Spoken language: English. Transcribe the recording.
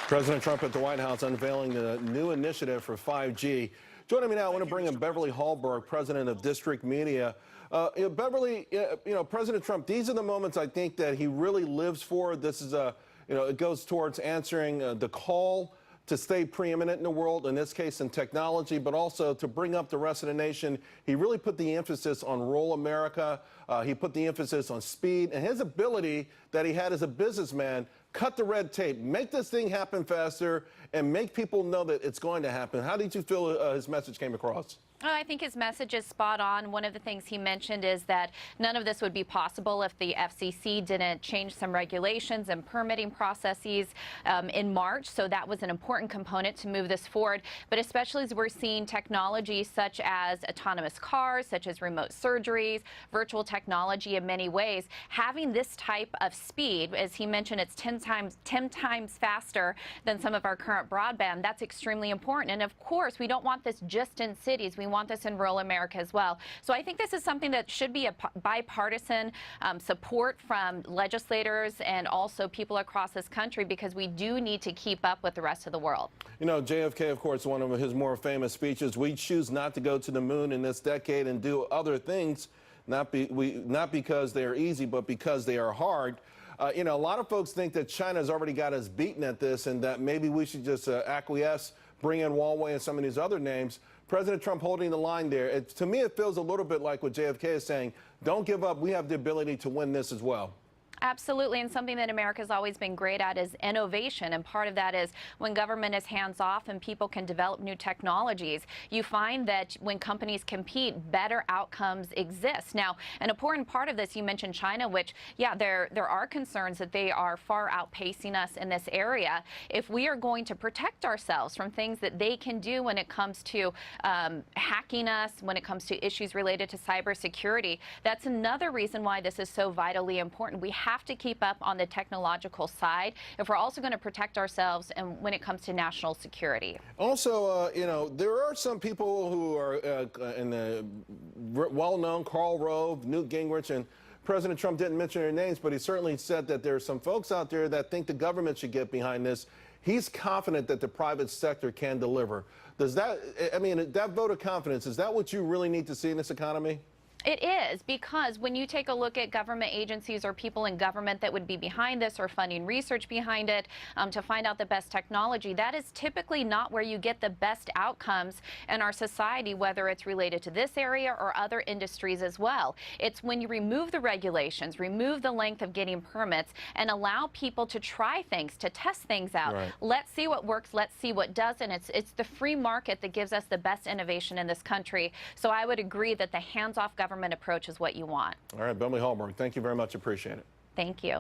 President Trump at the White House unveiling the new initiative for 5G. Joining me now, I want to bring in Beverly Hallberg, president of District Media. Beverly, President Trump, these are the moments I think that he really lives for. This is it goes towards answering the call to stay preeminent in the world, in this case in technology, but also to bring up the rest of the nation. He really put the emphasis on rural America. He put the emphasis on speed and his ability that he had as a businessman. Cut the red tape, make this thing happen faster, and make people know that it's going to happen. How did you feel his message came across? I think his message is spot on. One of the things he mentioned is that none of this would be possible if the FCC didn't change some regulations and permitting processes in March. So that was an important component to move this forward. But especially as we're seeing technology such as autonomous cars, such as remote surgeries, virtual technology in many ways, having this type of speed, as he mentioned, it's 10 times faster than some of our current broadband. That's extremely important. And of course, we don't want this just in cities. We want this in rural America as well. So I think this is something that should be a bipartisan support from legislators and also people across this country, because we do need to keep up with the rest of the world. You know, JFK, of course, one of his more famous speeches, we choose not to go to the moon in this decade and do other things, not because they are easy, but because they are hard. A lot of folks think that China's already got us beaten at this and that maybe we should just acquiesce, bring in Huawei and some of these other names. President Trump holding the line there. To me, it feels a little bit like what JFK is saying. Don't give up. We have the ability to win this as well. Absolutely, and something that America's always been great at is innovation, and part of that is when government is hands-off and people can develop new technologies, you find that when companies compete, better outcomes exist. Now, an important part of this, you mentioned China, which, yeah, there are concerns that they are far outpacing us in this area. If we are going to protect ourselves from things that they can do when it comes to hacking us, when it comes to issues related to cybersecurity, that's another reason why this is so vitally important. We have to keep up on the technological side if we're also going to protect ourselves and when it comes to national security. Also, there are some people who are in the well-known Karl Rove, Newt Gingrich, and President Trump didn't mention their names, but he certainly said that there are some folks out there that think the government should get behind this. He's confident that the private sector can deliver. Does that, that vote of confidence, is that what you really need to see in this economy? It is, because when you take a look at government agencies or people in government that would be behind this or funding research behind it to find out the best technology, that is typically not where you get the best outcomes in our society, whether it's related to this area or other industries as well. It's when you remove the regulations, remove the length of getting permits, and allow people to try things, to test things out. Right. Let's see what works, let's see what doesn't. It's the free market that gives us the best innovation in this country. So I would agree that the hands-off government approach is what you want. All right, Beverly Hallberg, thank you very much. Appreciate it. Thank you.